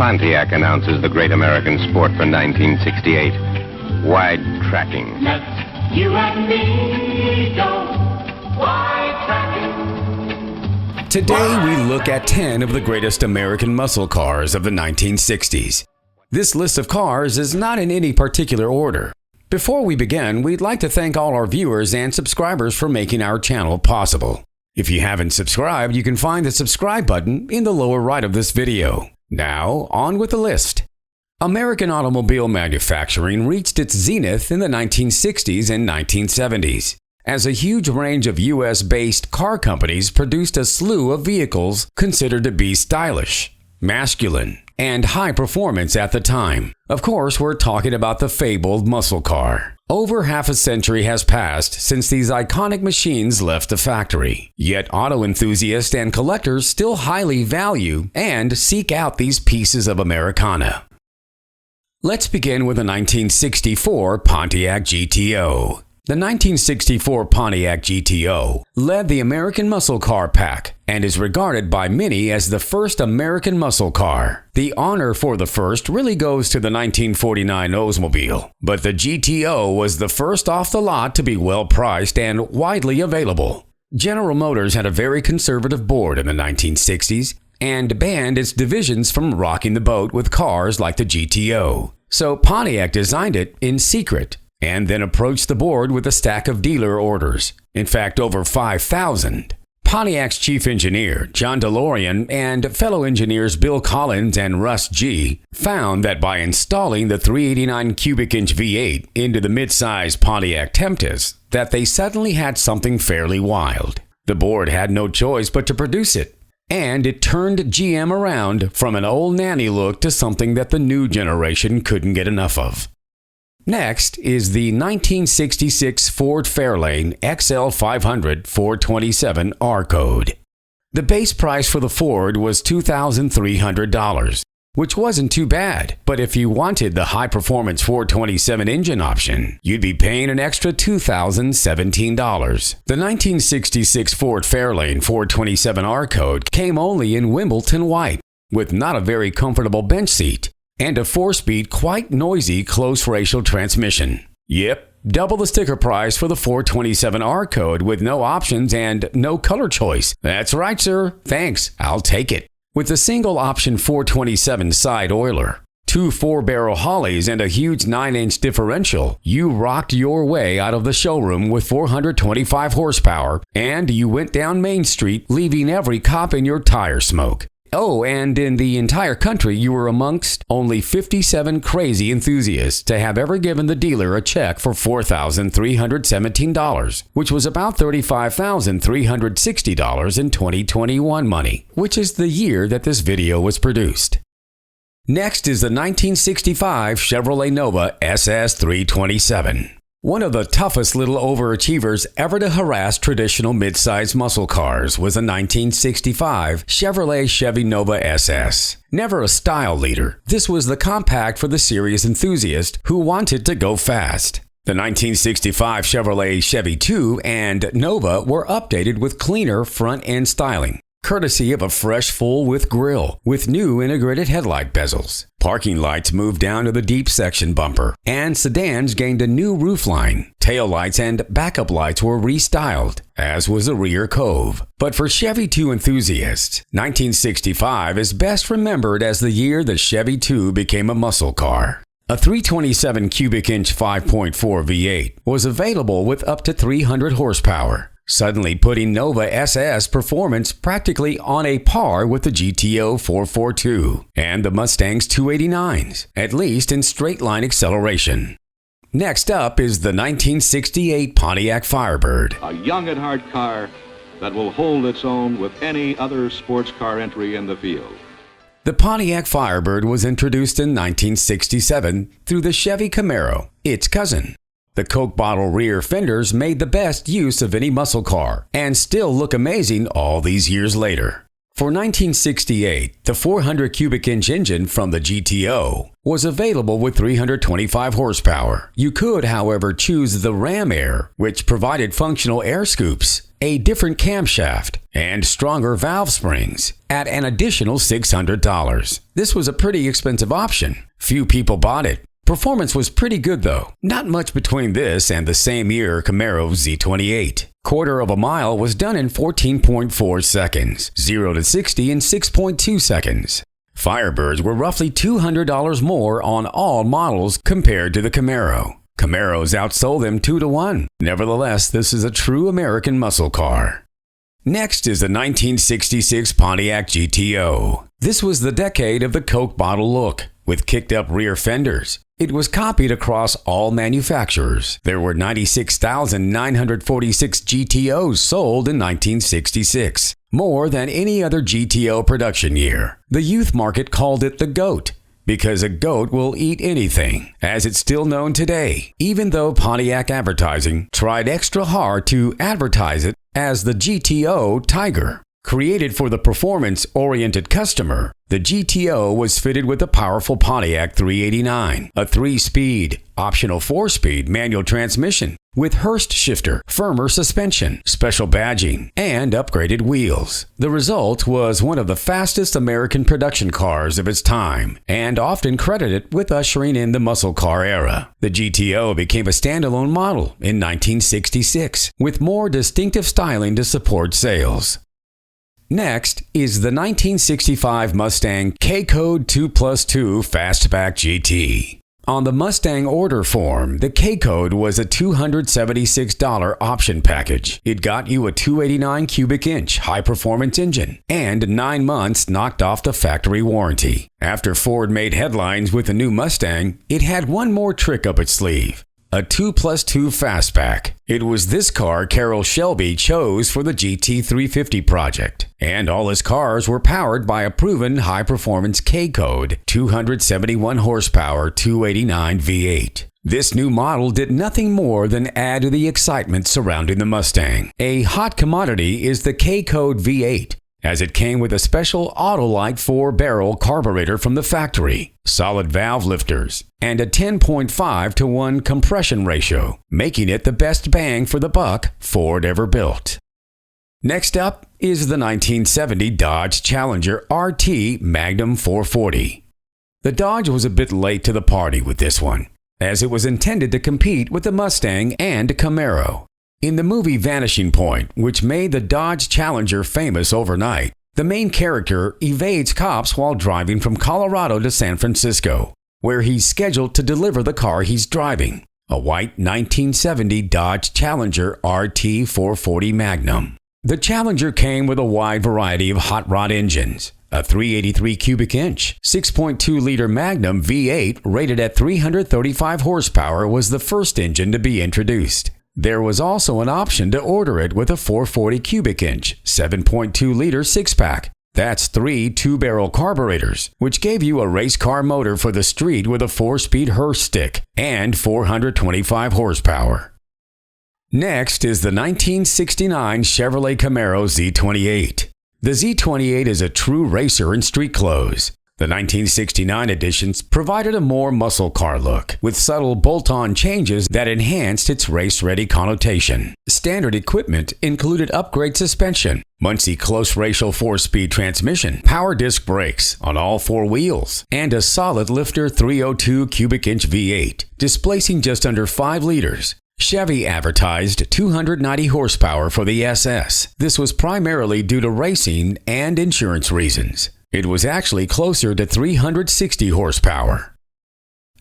Pontiac announces the great American sport for 1968. Wide tracking. Let's you and me go wide tracking. Today we look at 10 of the greatest American muscle cars of the 1960s. This list of cars is not in any particular order. Before we begin, we'd like to thank all our viewers and subscribers for making our channel possible. If you haven't subscribed, you can find the subscribe button in the lower right of this video. Now, on with the list. American automobile manufacturing reached its zenith in the 1960s and 1970s, as a huge range of US-based car companies produced a slew of vehicles considered to be stylish, masculine, and high performance at the time. Of course, we're talking about the fabled muscle car. Over half a century has passed since these iconic machines left the factory. Yet auto enthusiasts and collectors still highly value and seek out these pieces of Americana. Let's begin with the 1964 Pontiac GTO. The 1964 Pontiac GTO led the American muscle car pack and is regarded by many as the first American muscle car. The honor for the first really goes to the 1949 Oldsmobile, but the GTO was the first off the lot to be well priced and widely available. General Motors had a very conservative board in the 1960s and banned its divisions from rocking the boat with cars like the GTO. So Pontiac designed it in secret and then approached the board with a stack of dealer orders. In fact, over 5,000. Pontiac's chief engineer, John DeLorean, and fellow engineers Bill Collins and Russ G. found that by installing the 389 cubic inch V8 into the mid-size Pontiac Tempest, that they suddenly had something fairly wild. The board had no choice but to produce it, and it turned GM around from an old nanny look to something that the new generation couldn't get enough of. Next is the 1966 Ford Fairlane XL500 427 R code. The base price for the Ford was $2,300, which wasn't too bad, but if you wanted the high-performance 427 engine option, you'd be paying an extra $2,017. The 1966 Ford Fairlane 427 R code came only in Wimbledon white, with not a very comfortable bench seat, and a 4-speed, quite noisy, close ratio transmission. Yep, double the sticker price for the 427R code with no options and no color choice. That's right, sir. Thanks, I'll take it. With a single option 427 side oiler, 2 4-barrel Hollies, and a huge 9-inch differential, you rocked your way out of the showroom with 425 horsepower, and you went down Main Street, leaving every cop in your tire smoke. Oh, and in the entire country, you were amongst only 57 crazy enthusiasts to have ever given the dealer a check for $4,317, which was about $35,360 in 2021 money, which is the year that this video was produced. Next is the 1965 Chevrolet Nova SS 327. One of the toughest little overachievers ever to harass traditional midsize muscle cars was the 1965 Chevrolet Chevy Nova SS. Never a style leader, this was the compact for the serious enthusiast who wanted to go fast. The 1965 Chevrolet Chevy 2 and Nova were updated with cleaner front-end styling, courtesy of a fresh full-width grille with new integrated headlight bezels. Parking lights moved down to the deep section bumper, and sedans gained a new roofline. Taillights and backup lights were restyled, as was the rear cove. But for Chevy 2 enthusiasts, 1965 is best remembered as the year the Chevy 2 became a muscle car. A 327 cubic inch 5.4 V8 was available with up to 300 horsepower, suddenly putting Nova SS performance practically on a par with the GTO 442 and the Mustang's 289s, at least in straight-line acceleration. Next up is the 1968 Pontiac Firebird. A young at heart car that will hold its own with any other sports car entry in the field. The Pontiac Firebird was introduced in 1967 through the Chevy Camaro, its cousin. The Coke bottle rear fenders made the best use of any muscle car and still look amazing all these years later. For 1968, the 400 cubic inch engine from the GTO was available with 325 horsepower. You could, however, choose the Ram Air, which provided functional air scoops, a different camshaft, and stronger valve springs at an additional $600. This was a pretty expensive option. Few people bought it. Performance was pretty good though. Not much between this and the same year Camaro Z28. Quarter of a mile was done in 14.4 seconds, 0 to 60 in 6.2 seconds. Firebirds were roughly $200 more on all models compared to the Camaro. Camaros outsold them 2 to 1. Nevertheless, this is a true American muscle car. Next is the 1966 Pontiac GTO. This was the decade of the Coke bottle look, with kicked-up rear fenders. It was copied across all manufacturers. There were 96,946 GTOs sold in 1966, more than any other GTO production year. The youth market called it the GOAT, because a goat will eat anything, as it's still known today, even though Pontiac advertising tried extra hard to advertise it as the GTO Tiger. Created for the performance-oriented customer, the GTO was fitted with a powerful Pontiac 389, a 3-speed, optional 4-speed manual transmission with Hurst shifter, firmer suspension, special badging, and upgraded wheels. The result was one of the fastest American production cars of its time, and often credited with ushering in the muscle car era. The GTO became a standalone model in 1966, with more distinctive styling to support sales. Next is the 1965 Mustang K-Code 2+2 Fastback GT. On the Mustang order form, the K-Code was a $276 option package. It got you a 289 cubic inch high-performance engine and 9 months knocked off the factory warranty. After Ford made headlines with the new Mustang, it had one more trick up its sleeve. A 2+2 Fastback. It was this car Carroll Shelby chose for the GT350 project, and all his cars were powered by a proven high-performance K-Code 271 horsepower 289 V8. This new model did nothing more than add to the excitement surrounding the Mustang. A hot commodity is the K-Code V8, as it came with a special Autolite 4-barrel carburetor from the factory, solid valve lifters, and a 10.5 to 1 compression ratio, making it the best bang for the buck Ford ever built. Next up is the 1970 Dodge Challenger RT Magnum 440. The Dodge was a bit late to the party with this one, as it was intended to compete with the Mustang and Camaro. In the movie Vanishing Point, which made the Dodge Challenger famous overnight, the main character evades cops while driving from Colorado to San Francisco, where he's scheduled to deliver the car he's driving, a white 1970 Dodge Challenger RT 440 Magnum. The Challenger came with a wide variety of hot rod engines. A 383 cubic inch, 6.2-liter Magnum V8 rated at 335 horsepower was the first engine to be introduced. There was also an option to order it with a 440 cubic inch, 7.2-liter six-pack. That's 3 2-barrel carburetors, which gave you a race car motor for the street with a 4-speed Hurst stick and 425 horsepower. Next is the 1969 Chevrolet Camaro Z28. The Z28 is a true racer in street clothes. The 1969 editions provided a more muscle car look, with subtle bolt-on changes that enhanced its race-ready connotation. Standard equipment included upgrade suspension, Muncie close ratio 4-speed transmission, power disc brakes on all 4 wheels, and a solid lifter 302 cubic inch V8, displacing just under 5 liters. Chevy advertised 290 horsepower for the SS. This was primarily due to racing and insurance reasons. It was actually closer to 360 horsepower.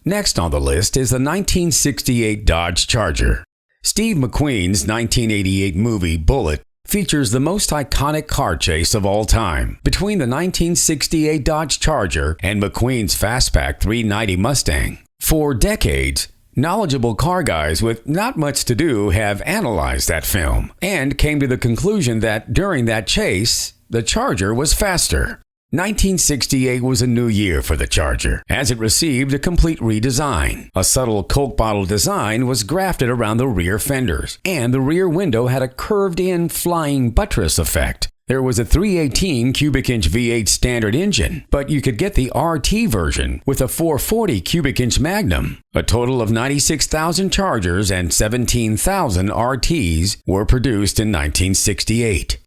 Next on the list is the 1968 Dodge Charger. Steve McQueen's 1988 movie Bullitt features the most iconic car chase of all time between the 1968 Dodge Charger and McQueen's Fastback 390 Mustang. For decades, knowledgeable car guys with not much to do have analyzed that film and came to the conclusion that during that chase, the Charger was faster. 1968 was a new year for the Charger, as it received a complete redesign. A subtle Coke bottle design was grafted around the rear fenders, and the rear window had a curved-in flying buttress effect. There was a 318 cubic inch V8 standard engine, but you could get the RT version with a 440 cubic inch Magnum. A total of 96,000 Chargers and 17,000 RTs were produced in 1968.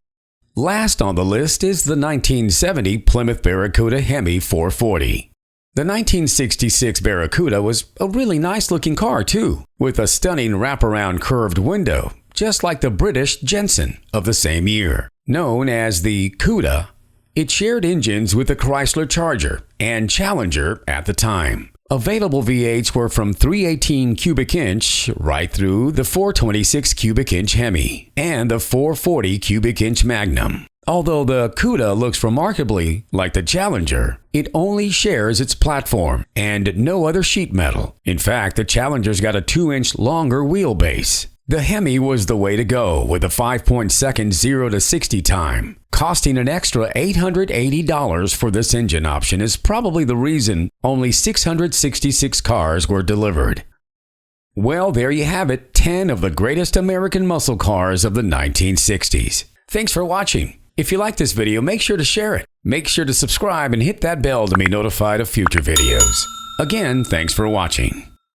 Last on the list is the 1970 Plymouth Barracuda Hemi 440. The 1966 Barracuda was a really nice looking car too, with a stunning wraparound curved window, just like the British Jensen of the same year. Known as the Cuda, it shared engines with the Chrysler Charger and Challenger at the time. Available V8s were from 318 cubic inch right through the 426 cubic inch Hemi and the 440 cubic inch Magnum. Although the Cuda looks remarkably like the Challenger, it only shares its platform and no other sheet metal. In fact, the Challenger's got a 2-inch longer wheelbase. The Hemi was the way to go with a 5.2 0 to 60 time. Costing an extra $880 for this engine option is probably the reason only 666 cars were delivered. Well, there you have it, 10 of the greatest American muscle cars of the 1960s. Thanks for watching. If you like this video, make sure to share it. Make sure to subscribe and hit that bell to be notified of future videos. Again, thanks for watching.